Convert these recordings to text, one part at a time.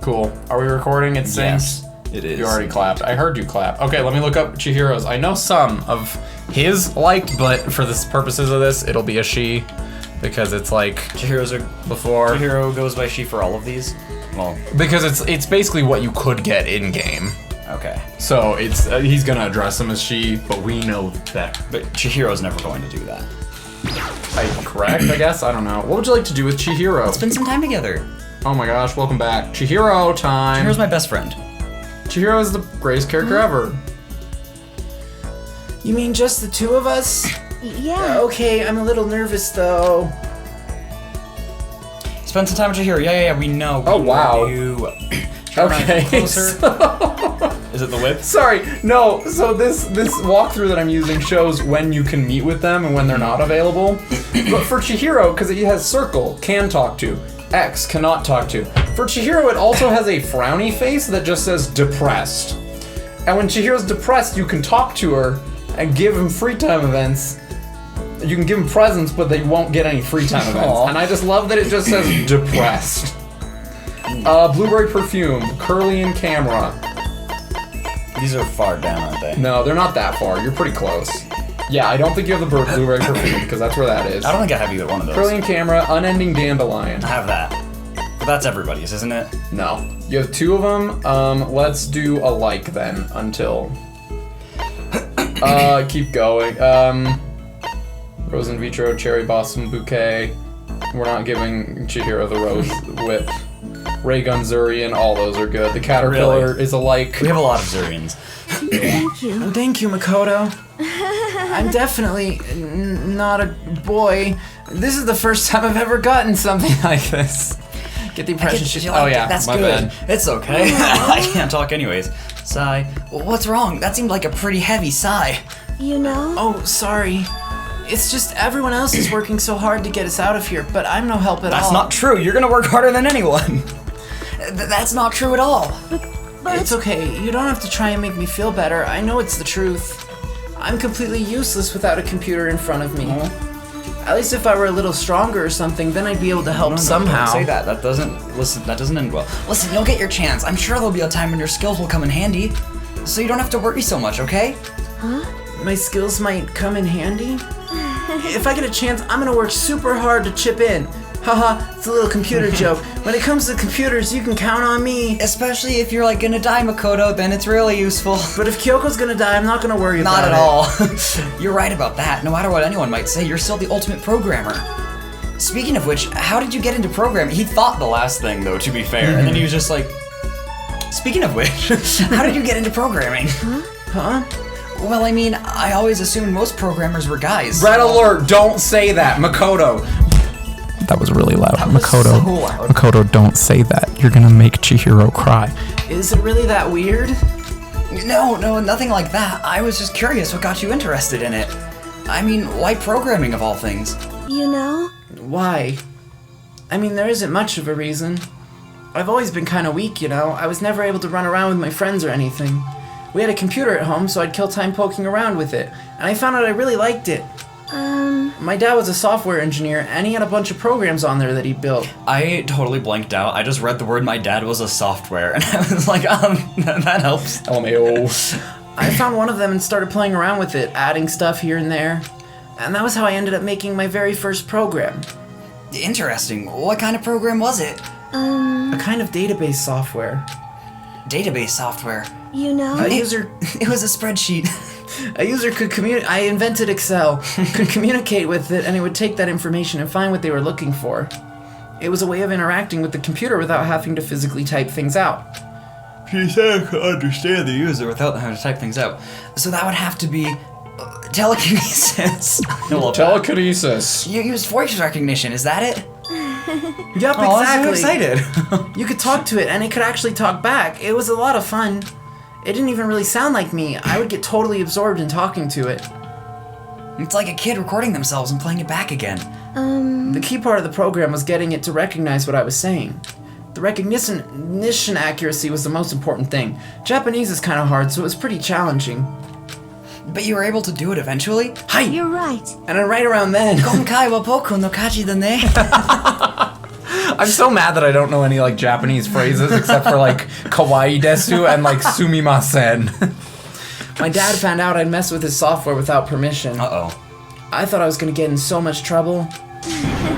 Cool. Are we recording? It syncs? Yes, it is. You already clapped. I heard you clap. Okay, let me look up Chihiro's. I know some of his liked, but for the purposes of this, it'll be a she. Because it's like Chihiro's are before. Chihiro goes by she for all of these? Well, Because it's basically what you could get in game. okay. So it's he's gonna address him as she, but we know that. But Chihiro's never going to do that. Correct, I guess? I don't know. What would you like to do with Chihiro? Spend some time together. Oh my gosh, welcome back. Chihiro time. Chihiro's my best friend. Chihiro is the greatest character ever. You mean just the two of us? Yeah. Okay, I'm a little nervous though. Spend some time with Chihiro. Yeah, we know. Oh, wow. You. Okay. Closer. Is it the whip? Sorry, no. So this walkthrough that I'm using shows when you can meet with them and when they're not available. But for Chihiro, because it has circle, can talk to, X, cannot talk to. For Chihiro, it also has a frowny face that just says depressed. And when Chihiro's depressed, you can talk to her and give him free time events. You can give him presents, but they won't get any free time events. Aww. And I just love that it just says depressed. Blueberry perfume, curly in camera. These are far down, aren't they? No, they're not that far. You're pretty close. Yeah, I don't think you have the blueberry perfume, because that's where that is. I don't think I have either one of those. Curly in camera, unending dandelion. I have that. But that's everybody's, isn't it? No. You have two of them. Let's do a like then, until... keep going. Rose in vitro, cherry blossom bouquet. We're not giving Chihiro the rose whip. Ray gun Zurian, all those are good. The caterpillar is a like. We have a lot of Zurians. Thank you. Oh, thank you, Makoto. I'm definitely not a boy. This is the first time I've ever gotten something like this. Get the impression she's... Oh yeah, That's my good. bad. It's okay. I can't talk anyways. Sigh. What's wrong? That seemed like a pretty heavy sigh. You know? Oh, sorry. It's just everyone else is working so hard to get us out of here, but I'm no help at all. That's not true. You're gonna work harder than anyone. That's not true at all. But It's okay. You don't have to try and make me feel better. I know it's the truth. I'm completely useless without a computer in front of me. At least if I were a little stronger or something, then I'd be able to help somehow. Don't say that. That doesn't end well. Listen, you'll get your chance. I'm sure there'll be a time when your skills will come in handy. So you don't have to worry so much, okay? My skills might come in handy. If I get a chance, I'm gonna work super hard to chip in. Haha, it's a little computer joke. When it comes to computers, you can count on me. Especially if you're like gonna die, Makoto, then it's really useful. But if Kyoko's gonna die, I'm not gonna worry about it. Not at all. You're right about that. No matter what anyone might say, you're still the ultimate programmer. Speaking of which, how did you get into programming? He thought the last thing, though, to be fair, and then he was just like, speaking of which, how did you get into programming? Huh? Well, I mean, I always assumed most programmers were guys. Red alert! Don't say that, Makoto. That was really loud. That was Makoto, so loud. Makoto, don't say that. You're gonna make Chihiro cry. Is it really that weird? No, nothing like that. I was just curious what got you interested in it. I mean, why programming of all things? you know? Why? I mean, there isn't much of a reason. I've always been kind of weak, you know? I was never able to run around with my friends or anything. We had a computer at home, so I'd kill time poking around with it. And I found out I really liked it. My dad was a software engineer, and he had a bunch of programs on there that he built. I totally blanked out. I just read the word my dad was a software, and I was like, that helps. LMAO. I found one of them and started playing around with it, adding stuff here and there. And that was how I ended up making my very first program. Interesting. What kind of program was it? A kind of database software. Database software. You know? A user... It was a spreadsheet. A user could I invented Excel, could communicate with it, and it would take that information and find what they were looking for. It was a way of interacting with the computer without having to physically type things out. She said I could understand the user without having to type things out. So that would have to be telekinesis. I love that. Telekinesis. You used voice recognition, is that it? Yup, Oh, I'm exactly. so excited. You could talk to it, and it could actually talk back. It was a lot of fun. It didn't even really sound like me. I would get totally absorbed in talking to it. It's like a kid recording themselves and playing it back again. The key part of the program was getting it to recognize what I was saying. The recognition accuracy was the most important thing. Japanese is kind of hard, so it was pretty challenging. But you were able to do it eventually? Hi! You're right. And then right around then... Gonkai wa boku no kaji da ne. I'm so mad that I don't know any, like, Japanese phrases except for, like, kawaii desu and, like, sumimasen. My dad found out I'd mess with his software without permission. Uh-oh. I thought I was gonna get in so much trouble.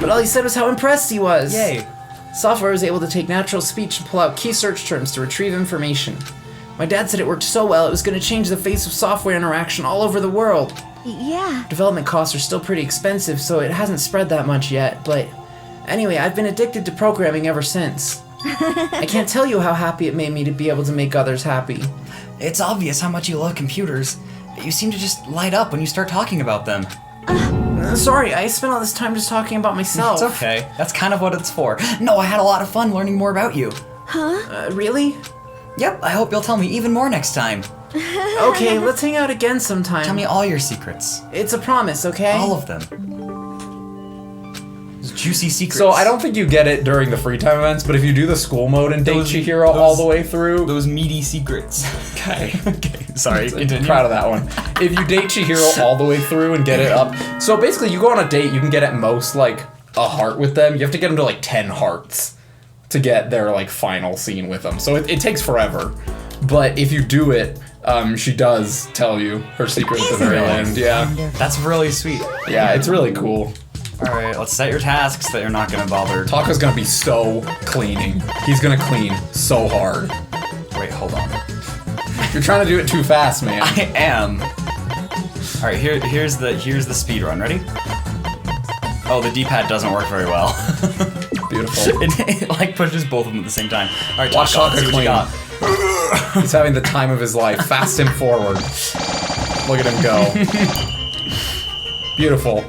But all he said was how impressed he was. Yay. Software was able to take natural speech and pull out key search terms to retrieve information. My dad said it worked so well it was gonna change the face of software interaction all over the world. Yeah. Development costs are still pretty expensive, so it hasn't spread that much yet, but anyway, I've been addicted to programming ever since. I can't tell you how happy it made me to be able to make others happy. It's obvious how much you love computers. You seem to just light up when you start talking about them. Sorry, I spent all this time just talking about myself. It's okay. That's kind of what it's for. No, I had a lot of fun learning more about you. Really? Yep, I hope you'll tell me even more next time. Okay, let's hang out again sometime. Tell me all your secrets. It's a promise, okay? All of them. Those juicy secrets. So I don't think you get it during the free time events, but if you do the school mode and date Chihiro all the way through... Those meaty secrets. Okay. Okay, sorry. I'm proud of that one. If you date Chihiro all the way through and get it up... So basically, you go on a date, you can get at most, like, a heart with them. You have to get them to, like, 10 hearts to get their, like, final scene with them. So it takes forever. But if you do it, she does tell you her secret at the very end. Yeah. That's really sweet. Yeah, it's really cool. Alright, let's set your tasks that you're not gonna bother. Taka's gonna be so cleaning. He's gonna clean so hard. Wait, hold on. You're trying to do it too fast, man. I am. Alright, here's the speed run. Ready? Oh, the D-pad doesn't work very well. Beautiful. It like pushes both of them at the same time. Alright, Watch Taka, Taka see what you got. He's having the time of his life. Fast him forward. Look at him go. Beautiful.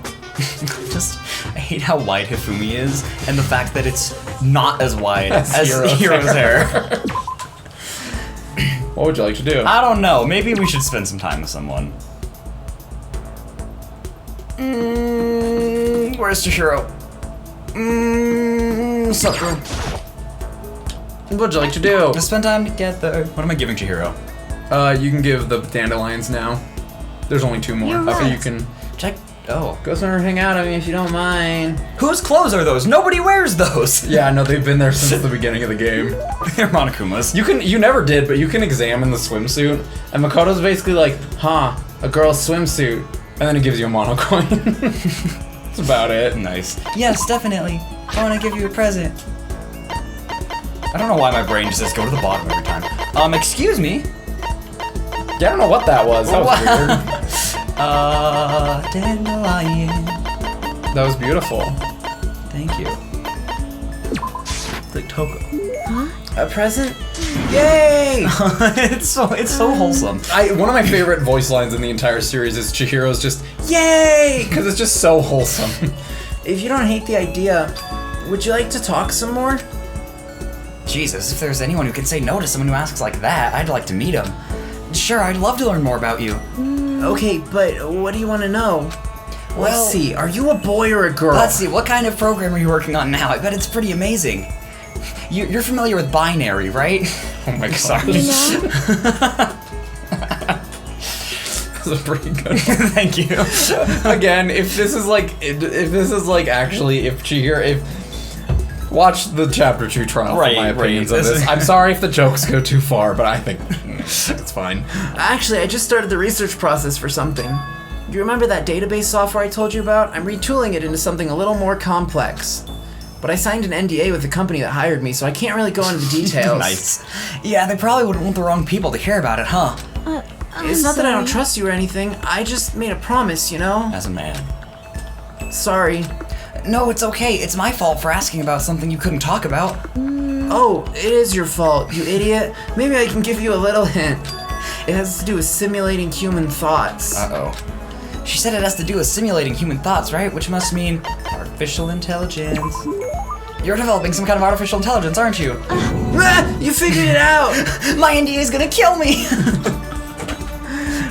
I hate how wide Hifumi is, and the fact that it's not as wide as Hiro's hair. What would you like to do? I don't know. Maybe we should spend some time with someone. Where's Chihiro? Sakura. What would you like to do? Let's spend time together. What am I giving Chihiro? You can give the dandelions now. There's only 2 more. You're Okay, right. you can Check. Oh. Go somewhere and hang out with me if you don't mind. Whose clothes are those? Nobody wears those. Yeah, no, they've been there since the beginning of the game. They're Monokuma's. You never did, but you can examine the swimsuit, and Makoto's basically like, huh, a girl's swimsuit, and then it gives you a mono coin. That's about it. Nice. Yes, definitely. I want to give you a present. I don't know why my brain just says go to the bottom every time. Excuse me. Yeah, I don't know what that was. That was weird. Dandelion. That was beautiful. Thank you. Like Toko. A present? Yay! it's so wholesome. One of my favorite voice lines in the entire series is Chihiro's just, yay! Because it's just so wholesome. If you don't hate the idea, would you like to talk some more? Jesus, if there's anyone who can say no to someone who asks like that, I'd like to meet him. Sure, I'd love to learn more about you. Okay, but what do you want to know? Well- Let's see, are you a boy or a girl? Let's see, what kind of program are you working on now? I bet it's pretty amazing. You're familiar with binary, right? Oh my god. You know? That was a pretty good one. Thank you. Again, if Chihiro, watch the chapter 2 trial for my opinions of this. I'm sorry if the jokes go too far, but I think it's fine. Actually, I just started the research process for something. Do you remember that database software I told you about? I'm retooling it into something a little more complex. But I signed an NDA with the company that hired me, so I can't really go into the details. Nice. Yeah, they probably wouldn't want the wrong people to hear about it, huh? It's not that I don't trust you or anything. I just made a promise, you know? As a man. Sorry. No, it's okay. It's my fault for asking about something you couldn't talk about. Oh, it is your fault, you idiot. Maybe I can give you a little hint. It has to do with simulating human thoughts. Uh-oh. She said it has to do with simulating human thoughts, right? Which must mean artificial intelligence. You're developing some kind of artificial intelligence, aren't you? Ah, you figured it out! My NDA is gonna kill me!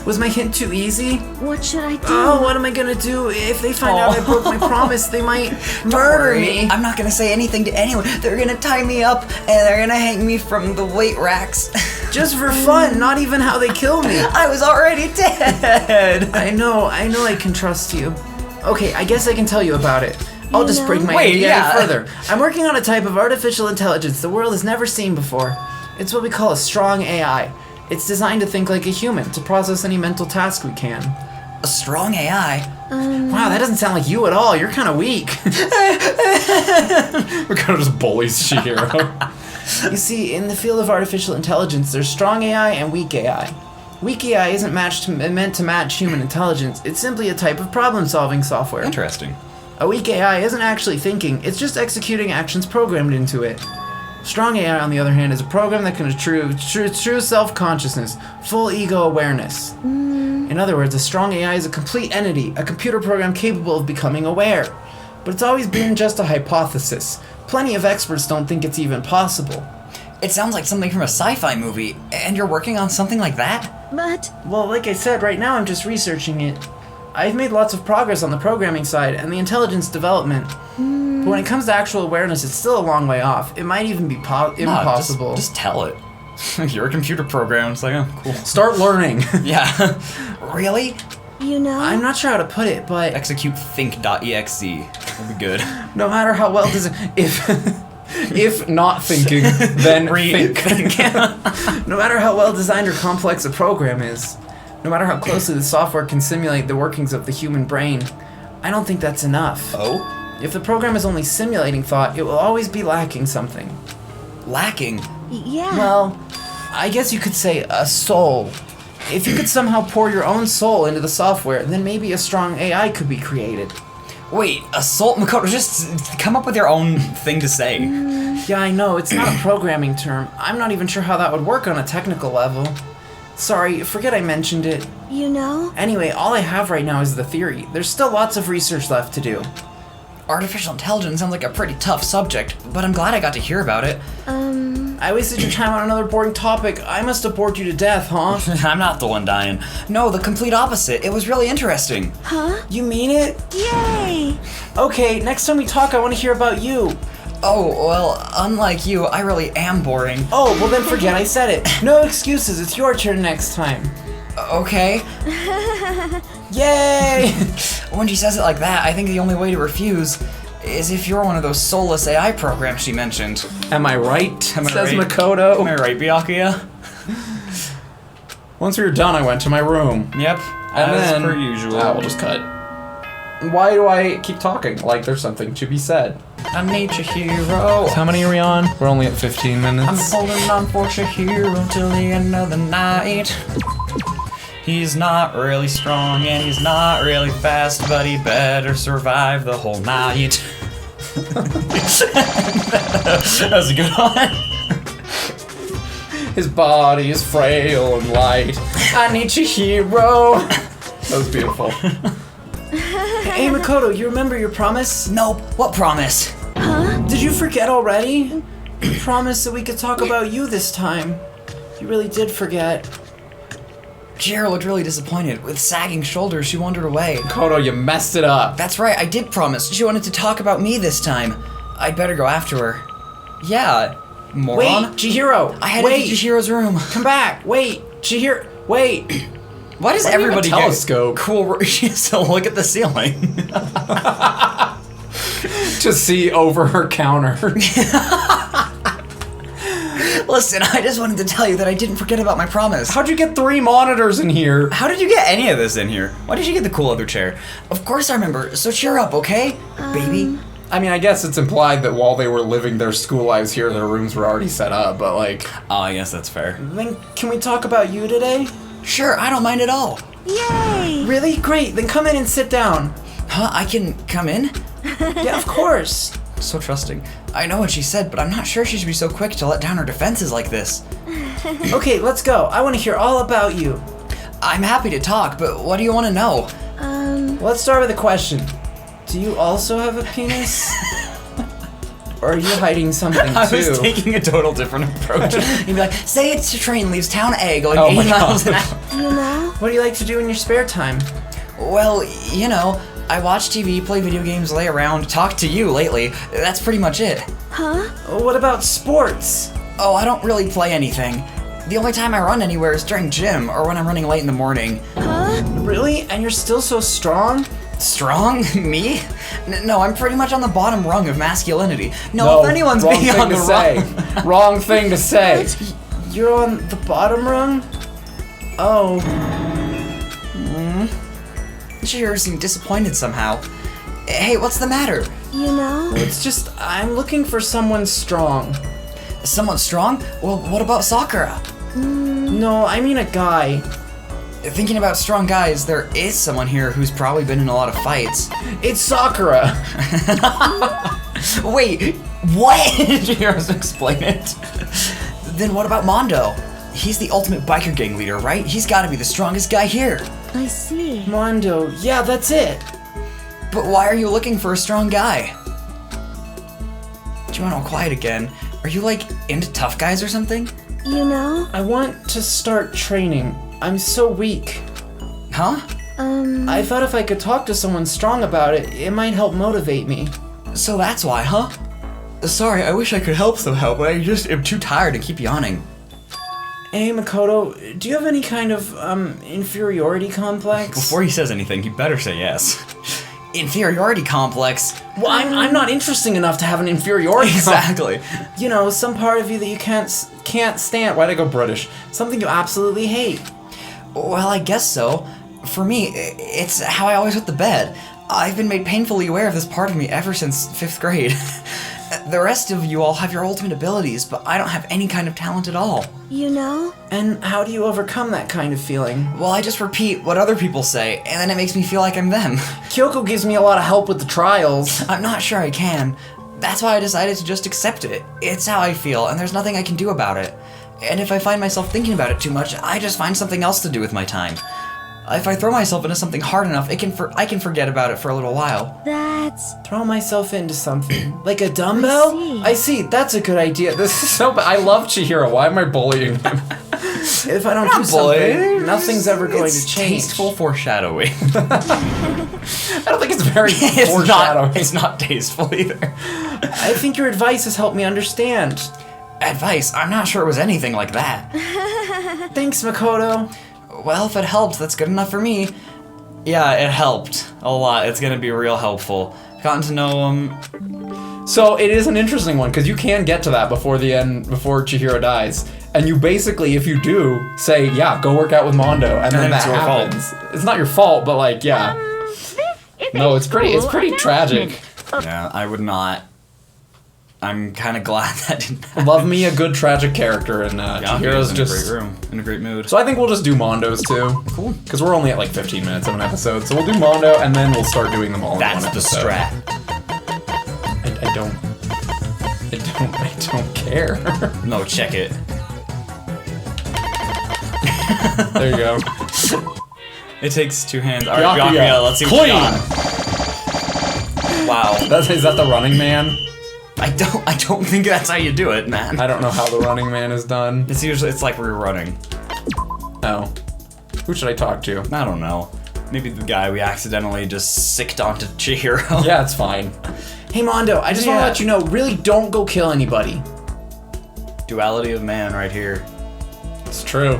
Was my hint too easy? What should I do? Oh, what am I gonna do? If they find out I broke my promise, they might murder me. I'm not gonna say anything to anyone. They're gonna tie me up and they're gonna hang me from the weight racks. Just for fun, not even how they kill me. I was already dead. I know I can trust you. Okay, I guess I can tell you about it. I'll just break my Wait, idea yeah. any further. I'm working on a type of artificial intelligence the world has never seen before. It's what we call a strong AI. It's designed to think like a human, to process any mental task we can. A strong AI? Wow, that doesn't sound like you at all. You're kind of weak. We're kind of just bullies Chihiro. You see, in the field of artificial intelligence, there's strong AI and weak AI. Weak AI isn't meant to match human intelligence. It's simply a type of problem-solving software. Interesting. A weak AI isn't actually thinking, it's just executing actions programmed into it. Strong AI, on the other hand, is a program that can achieve true self-consciousness, full ego awareness. In other words, a strong AI is a complete entity, a computer program capable of becoming aware. But it's always been just a hypothesis. Plenty of experts don't think it's even possible. It sounds like something from a sci-fi movie, and you're working on something like that? But Well, like I said, right now I'm just researching it. I've made lots of progress on the programming side and the intelligence development. But when it comes to actual awareness, it's still a long way off. It might even be impossible. Just tell it. You're a computer program. It's like, oh, cool. Start learning. Yeah. Really? you know, I'm not sure how to put it, but Execute think.exe. That'll be good. no matter how well If not thinking, then think. no matter how well designed or complex a program is, no matter how closely the software can simulate the workings of the human brain, I don't think that's enough. Oh? If the program is only simulating thought, it will always be lacking something. Lacking. yeah. Well, I guess you could say a soul. If you could somehow pour your own soul into the software, then maybe a strong AI could be created. Wait, assault Makoto, just come up with your own thing to say. Yeah, I know, it's not a programming term. I'm not even sure how that would work on a technical level. Sorry, forget I mentioned it. you know, Anyway, all I have right now is the theory. There's still lots of research left to do. Artificial intelligence sounds like a pretty tough subject, but I'm glad I got to hear about it. I wasted your time on another boring topic. I must have bored you to death, huh? I'm not the one dying. No, the complete opposite. It was really interesting. huh? You mean it? Yay! Okay, next time we talk, I want to hear about you. Oh, well, unlike you, I really am boring. Oh, well then forget I said it. No excuses, it's your turn next time. Okay. Yay! When she says it like that, I think the only way to refuse is if you're one of those soulless AI programs she mentioned. Am I right? Am I Says right? Makoto. Am I right, Byakuya? Once we were done, I went to my room. Yep. And as then, per usual. we'll just cut. Why do I keep talking like there's something to be said? I'm nature hero. How many are we on? We're only at 15 minutes. I'm holding on for Chihiro till the end of the night. He's not really strong and he's not really fast, but he better survive the whole night. That was a good one. His body is frail and light. I need Chihiro. That was beautiful. Hey Makoto, you remember your promise? Nope. What promise? Did you forget already? You promised that we could talk about you this time. You really did forget. Chihiro looked really disappointed. With sagging shoulders, she wandered away. Koto, you messed it up. That's right, I did promise. She wanted to talk about me this time. I'd better go after her. Yeah, moron. Wait, Chihiro! I headed to Chihiro's room. Come back! Wait! Chihiro! Wait! Why does Why do you have a everybody telescope? get cool? She has to look at the ceiling. To see over her counter. Listen, I just wanted to tell you that I didn't forget about my promise. How'd you get 3 monitors in here? How did you get any of this in here? Why did you get the cool other chair? Of course I remember, so cheer up, okay? Baby? I mean, I guess it's implied that while they were living their school lives here, their rooms were already set up, but like... Oh, I guess that's fair. Then can we talk about you today? Sure, I don't mind at all. Yay! Really? Great, then come in and sit down. Huh, I can come in? Yeah, of course. So trusting. I know what she said, but I'm not sure she should be so quick to let down her defenses like this. Okay, let's go. I want to hear all about you. I'm happy to talk, but what do you want to know? Let's start with a question. Do you also have a penis? Or are you hiding something too? I was taking a total different approach. You'd be like, say it's a train leaves town A going Oh my 8 miles an God. hour. You know, What do you like to do in your spare time? Well, you know, I watch TV, play video games, lay around, talk to you lately. That's pretty much it. What about sports? Oh, I don't really play anything. The only time I run anywhere is during gym or when I'm running late in the morning. Really? And you're still so strong? Strong? Me? No, I'm pretty much on the bottom rung of masculinity. No, if anyone's wrong being thing on the to say. rung. Wrong thing to say. You're on the bottom rung? Oh. Chihiro seemed disappointed somehow. Hey, what's the matter? You know? It's just, I'm looking for someone strong. Someone strong? Well, what about Sakura? No, I mean a guy. Thinking about strong guys, there is someone here who's probably been in a lot of fights. It's Sakura. Wait, what? Chihiro, explain it. Then what about Mondo? He's the ultimate biker gang leader, right? He's gotta be the strongest guy here. I see. Mondo, yeah, that's it. But why are you looking for a strong guy? Do you want all quiet again? Are you like into tough guys or something? You know? I want to start training. I'm so weak. Huh? I thought if I could talk to someone strong about it, it might help motivate me. So that's why, huh? Sorry, I wish I could help somehow, but I just am too tired to keep yawning. Hey, Makoto, do you have any kind of, inferiority complex? Before he says anything, he better say yes. Inferiority complex? Well, I'm not interesting enough to have an inferiority Exactly. complex. You know, some part of you that you can't stand. Why'd I go British? Something you absolutely hate. Well, I guess so. For me, it's how I always wet the bed. I've been made painfully aware of this part of me ever since 5th grade. The rest of you all have your ultimate abilities, but I don't have any kind of talent at all. You know? And how do you overcome that kind of feeling? Well, I just repeat what other people say, and then it makes me feel like I'm them. Kyoko gives me a lot of help with the trials. I'm not sure I can. That's why I decided to just accept it. It's how I feel, and there's nothing I can do about it. And if I find myself thinking about it too much, I just find something else to do with my time. If I throw myself into something hard enough, I can forget about it for a little while. That's... Throw myself into something. Like a dumbbell? I see, that's a good idea. This is so bad. I love Chihiro. Why am I bullying him? If I don't do something, nothing's ever going to change. Tasteful foreshadowing. I don't think it's very It's foreshadowing. it's not tasteful either. I think your advice has helped me understand. Advice? I'm not sure it was anything like that. Thanks, Makoto. Well, if it helped, that's good enough for me. Yeah, it helped a lot. It's gonna be real helpful. Gotten to know him. So it is an interesting one because you can get to that before the end, before Chihiro dies, and you basically, if you do, say, "Yeah, go work out with Mondo," and then it's that your fault. happens. It's not your fault, but like, yeah. No, it's pretty tragic. Yeah, I would not. I'm kind of glad that didn't happen. Love me a good tragic character, and Chihiro's in just. a great room, in a great mood. So I think we'll just do Mondo's too. Cool. Because we're only at like 15 minutes of an episode, so we'll do Mondo, and then we'll start doing them all in That's one the episode. strat. I don't care. No, check it. There you go. It takes 2 hands. All right, Byakuya. Byakuya, let's see what you got. Wow. Is that the Running Man? I don't think that's how you do it, man. I don't know how the Running Man is done. It's like we're running. Oh. Who should I talk to? I don't know. Maybe the guy we accidentally just sicked onto Chihiro. Yeah, it's fine. Hey, Mondo, I just want to let you know, really don't go kill anybody. Duality of man right here. It's true.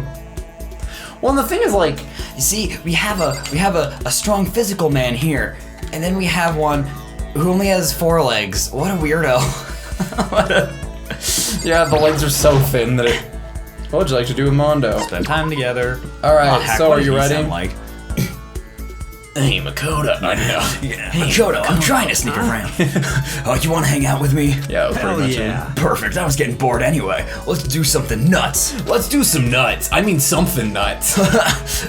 Well, and the thing is, like, You see, we have a strong physical man here, and then we have one who only has 4 legs. What a weirdo. yeah, the legs are so thin that it. What would you like to do with Mondo? Spend time together. All right, Oh, heck, so what are does you he ready? sound like? Hey, Makoto. I know. Yeah. Hey, Makoto, I'm trying to sneak around. Oh, you want to hang out with me? Yeah, that was pretty much it. Perfect. I was getting bored anyway. Let's do something nuts. Let's do some nuts. I mean something nuts.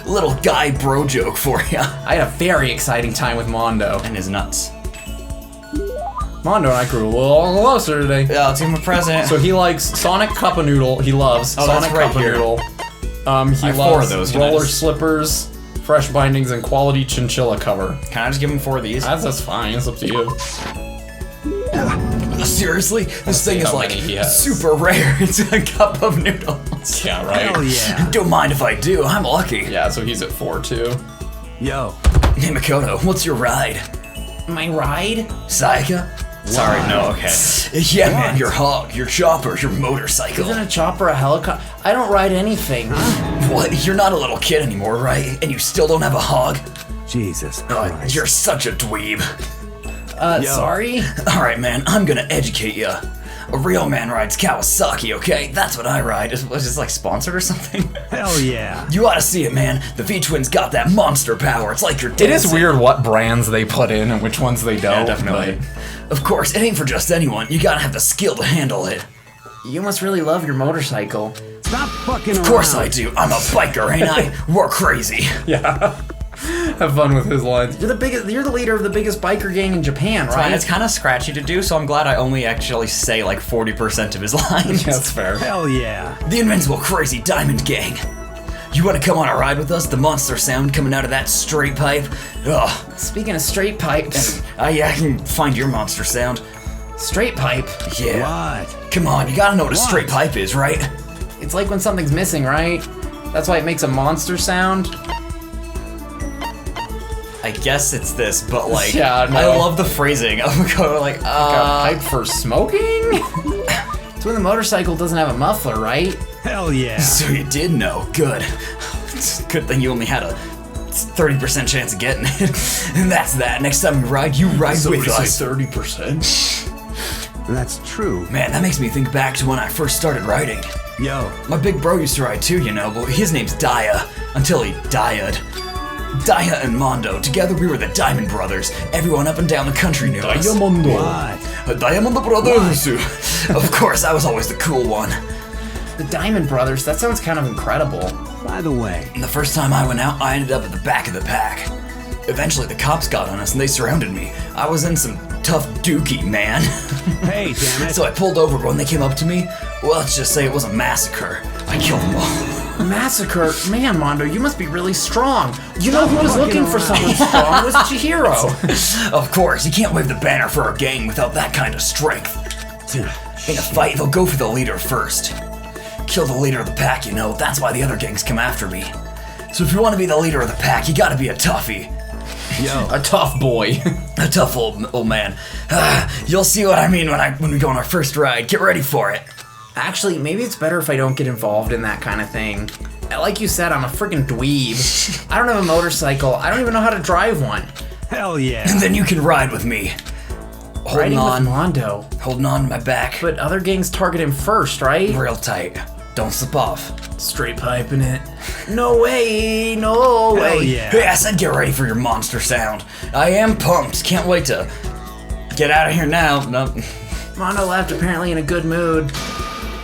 Little guy bro joke for ya. I had a very exciting time with Mondo. And his nuts. Mondo and I grew a little closer today. Yeah, let's give him a present. So he likes Sonic Cup of Noodle. He loves Oh, Sonic that's right Cup of here. Noodle. He have loves 4 of those. Can I roller just- slippers, fresh bindings, and quality chinchilla cover. Can I just give him 4 of these? That's fine. It's up to you. Seriously? This thing see is how like many he has. super rare. It's a cup of noodles. Yeah, right. yeah. Don't mind if I do. I'm lucky. Yeah, so he's at 4 too. Yo. Hey, Makoto, what's your ride? My ride? Sayaka? Sorry, no, okay. Yeah, man, your hog, your chopper, your motorcycle. Isn't a chopper a helicopter? I don't ride anything. What? You're not a little kid anymore, right? And you still don't have a hog? Jesus Oh, Christ. you're such a dweeb. Sorry? Alright, man, I'm gonna educate ya. A real man rides Kawasaki, okay? That's what I ride. Was this like sponsored or something? Hell yeah. You ought to see it, man. The V-Twins got that monster power. It's like you're dancing. It is weird what brands they put in and which ones they don't. Yeah, definitely. Of course, it ain't for just anyone. You gotta have the skill to handle it. You must really love your motorcycle. Stop fucking around. Of course I do. I'm a biker, ain't I? We're crazy. Yeah. Have fun with his lines. You're the leader of the biggest biker gang in Japan, right? And it's kind of scratchy to do, so I'm glad I only actually say like 40% of his lines. That's fair. Hell yeah. The Invincible Crazy Diamond Gang. You want to come on a ride with us? The monster sound coming out of that straight pipe. Ugh. Speaking of straight pipes, I can find your monster sound. straight pipe. Yeah. What? Come on, you gotta know what a straight pipe is, right? It's like when something's missing, right? That's why it makes a monster sound. I guess it's this, but like, Yeah, no. I love the phrasing. I'm going like, Got a pipe for smoking? It's when the motorcycle doesn't have a muffler, right? Hell yeah. So you did know. Good. It's a good thing you only had a 30% chance of getting it. And that's that. Next time you ride with us. 30%? That's true. Man, that makes me think back to when I first started riding. Yo. My big bro used to ride too, you know, but his name's Daya. Until he died. Daya and Mondo. Together we were the Diamond Brothers. Everyone up and down the country knew us. What? Diamond Brothers. Of course, I was always the cool one. The Diamond Brothers, that sounds kind of incredible. By the way, And the first time I went out, I ended up at the back of the pack. Eventually, the cops got on us and they surrounded me. I was in some tough dookie, man. hey, damn it. So I pulled over, but when they came up to me, well, let's just say it was a massacre. I killed them all. Massacre? Man, Mondo, you must be really strong. You know who was looking for someone strong was Chihiro. Of course, you can't wave the banner for our gang without that kind of strength. In a fight, they'll go for the leader first. Kill the leader of the pack, you know, that's why the other gangs come after me. So if you want to be the leader of the pack, you gotta be a toughie. Yo. A tough boy. A tough old man. You'll see what I mean when we go on our first ride. Get ready for it. Actually, maybe it's better if I don't get involved in that kind of thing. Like you said, I'm a freaking dweeb. I don't have a motorcycle. I don't even know how to drive one. Hell yeah. And then you can ride with me. Riding with Mondo. Holding on to my back. But other gangs target him first, right? Real tight. Don't slip off. Straight piping it. No way, no way. Hell yeah. Hey, I said get ready for your monster sound. I am pumped. Can't wait to get out of here now. No. Mondo left apparently in a good mood.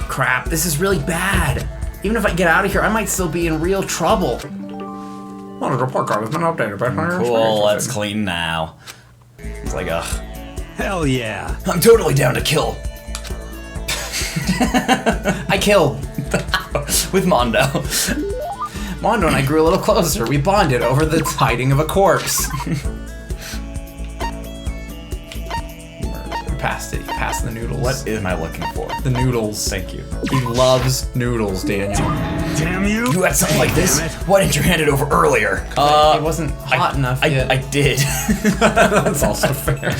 Crap, this is really bad. Even if I get out of here, I might still be in real trouble. Monitor report card has been updated by Cool, let's clean now. It's like, ugh. Hell yeah. I'm totally down to kill. I killed. With Mondo. Mondo and I grew a little closer. We bonded over the hiding of a corpse. You passed it. You passed the noodles. What am I looking for? The noodles. Thank you. He loves noodles, Daniel. Damn you. You had something like this? damn it. Why didn't you hand it over earlier? It wasn't hot enough yet. I did. That's also fair.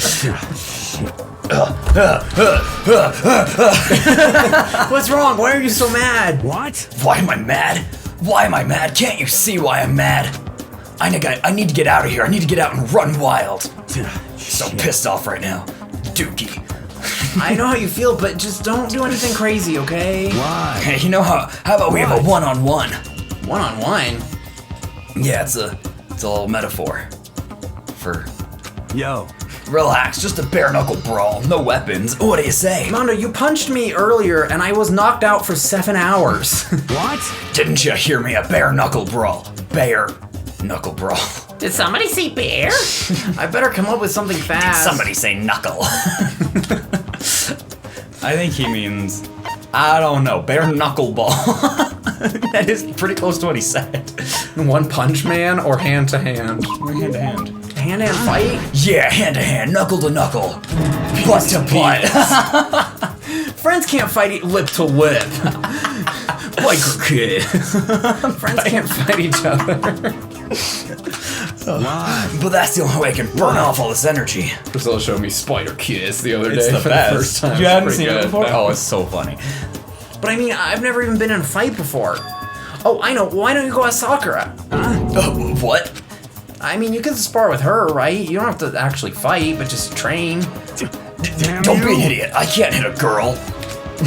What's wrong? Why are you so mad? What? Why am I mad? Why am I mad? Can't you see why I'm mad? I need to get out of here. I need to get out and run wild. So pissed off right now. Dookie. I know how you feel, but just don't do anything crazy, okay? Why? Hey, you know how about we have a one-on-one? One-on-one? Yeah, it's a little metaphor. For Yo. relax, just a bare knuckle brawl, no weapons. What do you say? Mondo, you punched me earlier and I was knocked out for 7 hours. What? Didn't you hear me? A bare knuckle brawl. Bare knuckle brawl. Did somebody say bear? I better come up with something fast. Somebody say knuckle. I think he means, I don't know, bare knuckle ball. That is pretty close to what he said. One punch man or hand to hand? Hand to hand. Hand-to-hand fight? Yeah, hand to hand, knuckle to knuckle, butt to butt. Friends can't fight lip to lip. Biker kid. Friends can't fight each other. Why? But that's the only way I can burn off all this energy. Priscilla showed me Spider Kiss the other day. It's the for best. The first time. You It's hadn't pretty seen it good. before? No. Oh, it's so funny. But I mean, I've never even been in a fight before. Oh, I know. Why don't you go ask Sakura? What? I mean, you can spar with her, right? You don't have to actually fight, but just train. Damn Don't you. be an idiot. I can't hit a girl.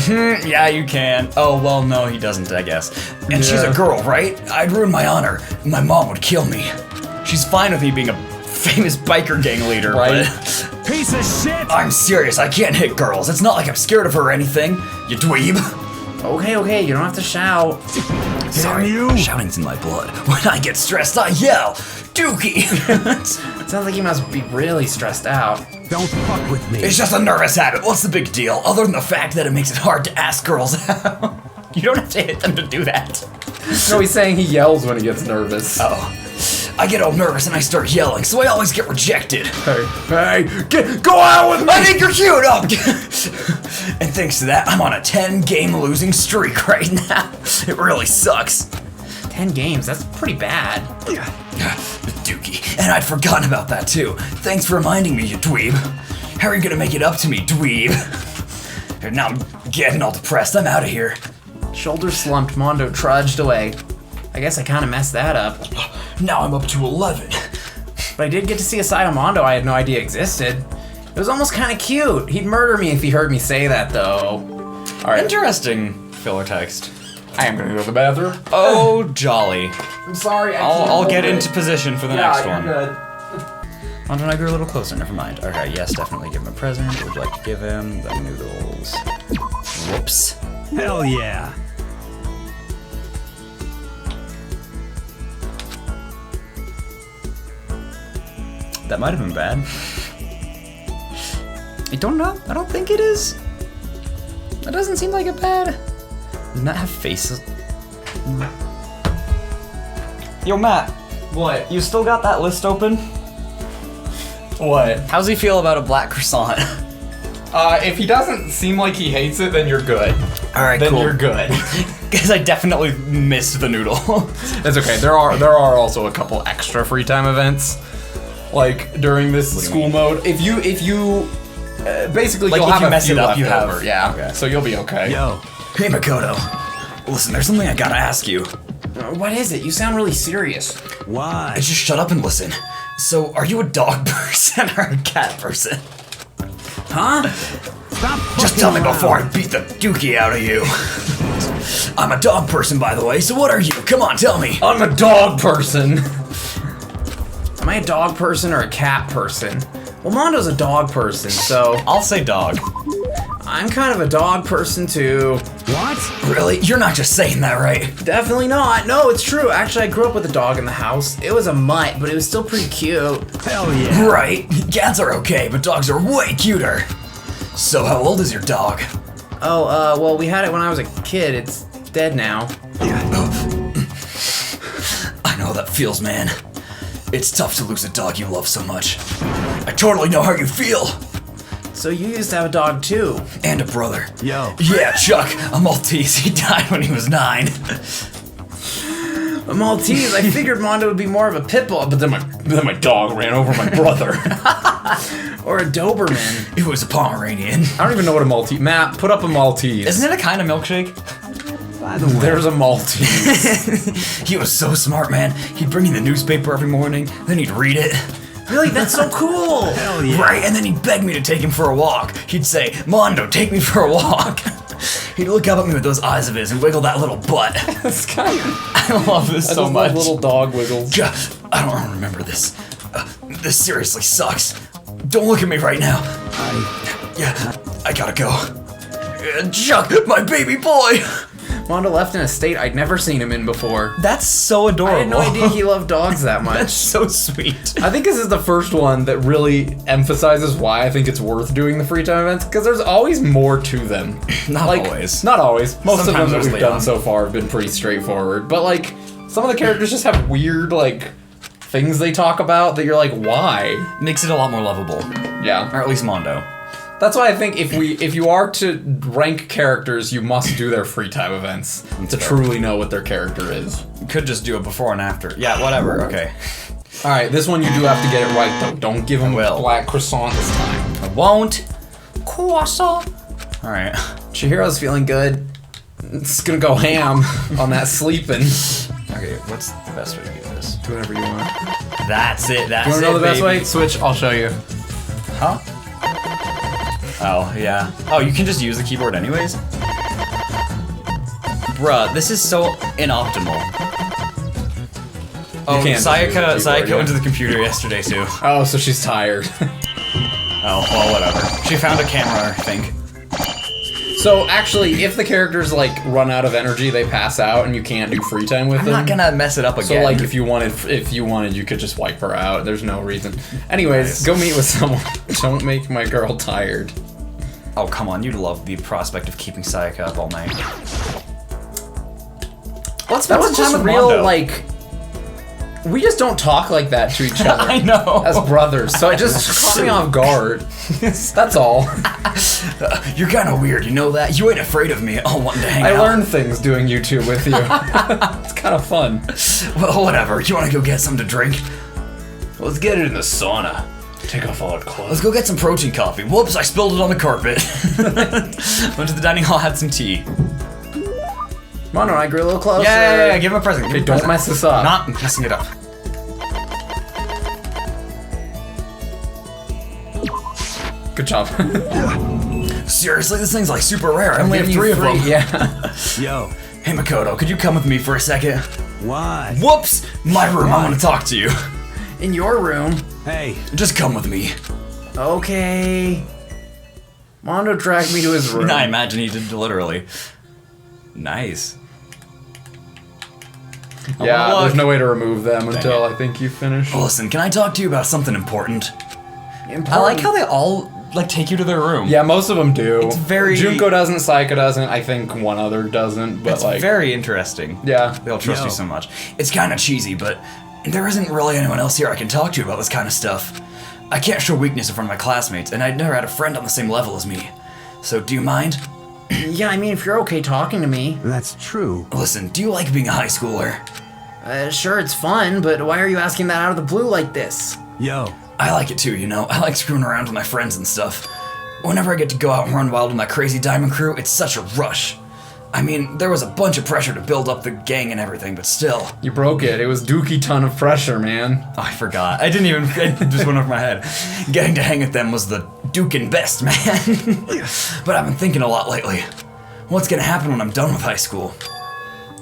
Yeah, you can. Oh, well, no, he doesn't, I guess. And she's a girl, right? I'd ruin my honor. My mom would kill me. She's fine with me being a famous biker gang leader, Right. but Piece of shit. I'm serious. I can't hit girls. It's not like I'm scared of her or anything. You dweeb. Okay, you don't have to shout. Sorry, you. shouting's in my blood. When I get stressed, I yell, Dookie. Sounds like you must be really stressed out. Don't fuck with me. It's just a nervous habit. What's the big deal? Other than the fact that it makes it hard to ask girls out. You don't have to hit them to do that. No, he's saying he yells when he gets nervous. Oh. I get all nervous and I start yelling, so I always get rejected. Hey, go out with me! I think you're cute! Oh. And thanks to that, I'm on a 10-game losing streak right now. It really sucks. 10 games, that's pretty bad. Dookie. And I'd forgotten about that too. Thanks for reminding me, you dweeb. How are you gonna make it up to me, dweeb? And now I'm getting all depressed. I'm out of here. Shoulders slumped, Mondo trudged away. I guess I kind of messed that up. Now I'm up to 11. But I did get to see a side of Mondo I had no idea existed. It was almost kind of cute. He'd murder me if he heard me say that, though. All right, Interesting filler text. I am gonna go to the bathroom. Oh, jolly. I'm sorry. I'll get into position for the next one. Good. Mondo and I grew a little closer, never mind. Okay, yes, definitely give him a present. What would you like to give him? The noodles. Whoops. Hell yeah. That might have been bad. I don't know. I don't think it is. That doesn't seem like a bad. Does Matt have faces? Yo, Matt. What? You still got that list open? What? How's he feel about a black croissant? If he doesn't seem like he hates it, then you're good. All right, Then cool. you're good. Because I definitely missed the noodle. That's okay. There are also a couple extra free time events, like during this school mode. If you basically Like, you'll if have you a mess few it up, you left over. have- Yeah. okay. So you'll be okay. Yo. Hey, Makoto. Listen, there's something I gotta ask you. What is it? You sound really serious. Why? Just shut up and listen. So, are you a dog person or a cat person? Huh? Stop Just fucking tell me around. before I beat the dookie out of you. I'm a dog person, by the way, so what are you? Come on, tell me. I'm a dog person. Am I a dog person or a cat person? Well, Mondo's a dog person, so I'll say dog. I'm kind of a dog person too. What? Really? You're not just saying that, right? Definitely not. No, it's true. Actually, I grew up with a dog in the house. It was a mutt, but it was still pretty cute. Hell yeah. Right. Cats are okay, but dogs are way cuter. So, how old is your dog? Oh, well, we had it when I was a kid. It's dead now. I know how that feels, man. It's tough to lose a dog you love so much. I totally know how you feel. So you used to have a dog too. And a brother. Yo. Yeah, Chuck, a Maltese. He died when he was 9. A Maltese. I figured Mondo would be more of a pit bull, but then my dog ran over my brother. or a Doberman. It was a Pomeranian. I don't even know what a Maltese. Matt, put up a Maltese. Isn't it a kind of milkshake? By the way. There's a Maltese. He was so smart, man. He'd bring me the newspaper every morning, then he'd read it. Really? That's so cool. Hell yeah. Right, and then he'd beg me to take him for a walk. He'd say, Mondo, take me for a walk. He'd look up at me with those eyes of his and wiggle that little butt. This guy. I love this so Those much. little dog wiggles. God, I don't remember this. This seriously sucks. Don't look at me right now. Yeah, I gotta go. Chuck, my baby boy! Mondo left in a state I'd never seen him in before. That's so adorable. I had no idea he loved dogs that That's much. so sweet. I think this is the first one that really emphasizes why I think it's worth doing the free time events, because there's always more to them. Not Like, always. Not always. Most Sometimes of them that there's we've Leon. done so far have been pretty straightforward. But like, some of the characters just have weird like things they talk about that you're like, why? Makes it a lot more lovable. Yeah. Or at least Mondo. That's why I think if you are to rank characters, you must do their free time events to truly know what their character is. You could just do a before and after. Yeah, whatever, okay. All right, this one you do have to get it right though. Don't give him will. black croissant this time. I won't. Croissant. Alright. Chihiro's feeling good. It's gonna go ham on that sleeping. Okay, what's the best way to do this? Do whatever you want. That's it. That's You want to know the best baby. way? Switch. I'll show you. Huh? Oh, yeah. Oh, you can just use the keyboard anyways? Bruh, this is so inoptimal. Oh, can't use the Sayaka keyboard, yeah. went to the computer yesterday too. Oh, so she's tired. Oh, well, whatever. She found a camera, I think. So actually, if the characters like run out of energy, they pass out, and you can't do free time with I'm them. not gonna mess it up again. So like, if you wanted, you could just wipe her out. There's no reason. Anyways, go meet with someone. Don't make my girl tired. Oh, come on, you'd love the prospect of keeping Sayaka up all night. Let's That spend was some time just with real Mondo. like. We just don't talk like that to each other. I know. As brothers, so it just caught me off guard. That's all. You're kind of weird, you know that? You ain't afraid of me. I'll want to hang I out. learned things doing YouTube with you. It's kind of fun. Well, whatever. You want to go get some to drink? Let's get it in the sauna. Take off all our clothes. Let's go get some protein coffee. Whoops, I spilled it on the carpet. Went to the dining hall, had some tea. Mono and I grew a little closer. Yeah, give him a present. Give Okay, him a don't present. mess this up. Not messing it up. Good job. Seriously, this thing's like super rare. I only have three of them. Yeah. Yo, Hey, Makoto, could you come with me for a second? why? Whoops! My room, I want to talk to you. In your room. Hey, Just come with me. Okay. Mondo dragged me to his room. I imagine he did literally. Nice. Yeah, wanna there's look. no way to remove them until it. I think you finish. Listen, can I talk to you about something important? Important. I like how they all like take you to their room. Yeah, most of them do. It's very- Junko doesn't, Sayaka doesn't. I think one other doesn't, but It's like very interesting. yeah. They'll trust Yo. you so much. It's kind of cheesy, but there isn't really anyone else here I can talk to about this kind of stuff. I can't show weakness in front of my classmates, and I'd never had a friend on the same level as me. So, do you mind? Yeah, I mean, if you're okay talking to me. that's true. Listen, do you like being a high schooler? Sure, it's fun, but why are you asking that out of the blue like this? Yo, I like it too, you know. I like screwing around with my friends and stuff. Whenever I get to go out and run wild with my crazy diamond crew, it's such a rush. I mean, there was a bunch of pressure to build up the gang and everything, but still. You broke it. It was dookie ton of pressure, man. Oh, I forgot. I didn't even. It just went over my head. Getting to hang with them was the duking best, man. But I've been thinking a lot lately. What's gonna happen when I'm done with high school?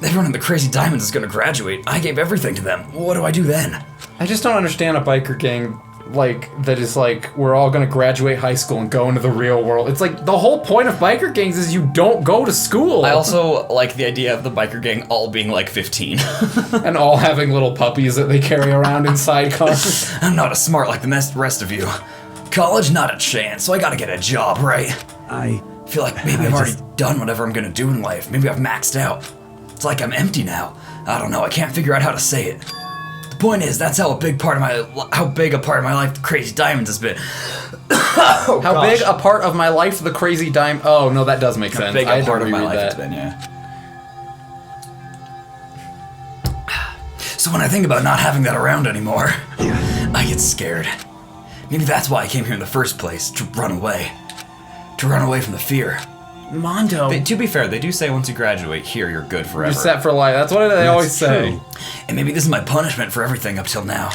Everyone in the Crazy Diamonds is gonna graduate. I gave everything to them. What do I do then? I just don't understand a biker gang like that is like we're all gonna graduate high school and go into the real world. It's like the whole point of biker gangs is you don't go to school. I also like the idea of the biker gang all being like 15. and all having little puppies that they carry around in sidecars. I'm not as smart like the rest of you. College, not a chance, so I gotta get a job, right? I Feel like maybe I've already done whatever I'm gonna do in life. Maybe I've maxed out. It's like I'm empty now. I don't know, I can't figure out how to say it. The point is, that's how big a part of my life the Crazy Diamonds has been. How big a part of my life the crazy dime? Oh no, that does make sense. Big I a had to part of my reread life that. it's been, yeah. So when I think about not having that around anymore, I get scared. Maybe that's why I came here in the first place, to run away. To run away from the fear. Mondo. To be fair, they do say once you graduate here, you're good forever. You're set for life. That's what they always say. true. And maybe this is my punishment for everything up till now.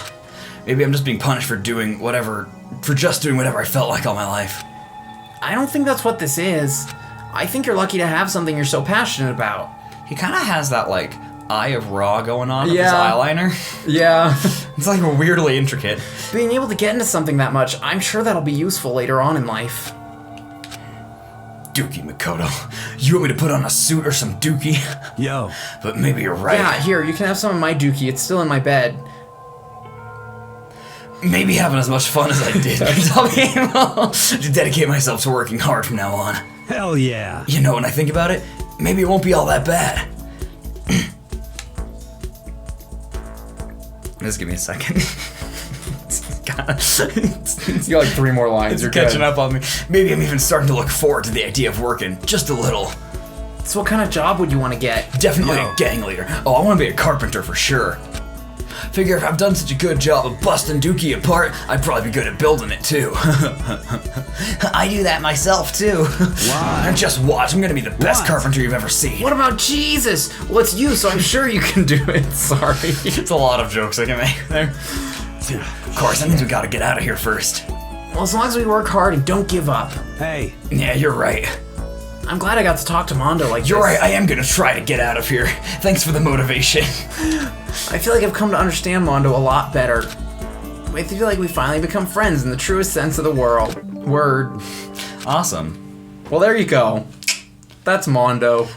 Maybe I'm just being punished for doing whatever, for just doing whatever I felt like all my life. I don't think that's what this is. I think you're lucky to have something you're so passionate about. He kind of has that, like, eye of Ra going on with his Yeah. eyeliner. Yeah. It's like weirdly intricate. Being able to get into something that much, I'm sure that'll be useful later on in life. Dookie Makoto, you want me to put on a suit or some dookie? yo, But maybe you're right. Yeah, here, you can have some of my dookie. It's still in my bed. Maybe having as much fun as I did because I'll be able to dedicate myself to working hard from now on. hell yeah. You know, when I think about it, maybe it won't be all that bad. Just give me a second. It's You got like 3 more lines. You're catching good. up on me. Maybe I'm even starting to look forward to the idea of working, just a little. So what kind of job would you want to get? Definitely Yo. a gang leader. Oh, I want to be a carpenter for sure. Figure if I've done such a good job of busting Dookie apart, I'd probably be good at building it too. I do that myself too. Why? And just watch, I'm gonna be the best What? carpenter you've ever seen. What about Jesus? Well, it's you, so I'm sure you can do it. Sorry. It's a lot of jokes I can make there. Of course, that means we gotta get out of here first. Well, as long as we work hard and don't give up. Hey, Yeah, you're right. I'm glad I got to talk to Mondo like You're this. right, I am gonna try to get out of here. Thanks for the motivation. I feel like I've come to understand Mondo a lot better. I feel like we finally become friends in the truest sense of the word. Awesome. Well, there you go. That's Mondo.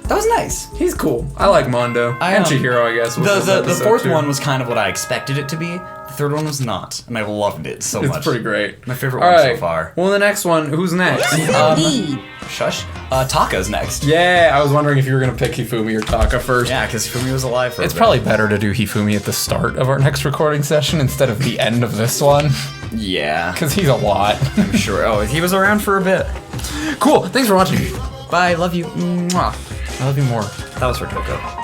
That was nice. He's cool. I like Mondo. And Chihiro, I guess. Was this The episode fourth too. one was kind of what I expected it to be. The third one was not, and I loved it so much. It's pretty great. My favorite All one right. so far. Well, the next one, who's next? Shush. Taka's next. Yeah, I was wondering if you were gonna pick Hifumi or Taka first. Yeah, because Fumi was alive for a It's bit. probably better to do Hifumi at the start of our next recording session instead of the end of this one, Yeah, because he's a lot. I'm sure. Oh, he was around for a bit. Cool. Thanks for watching. Bye, love you. Mwah. I love you more. That was for Toko.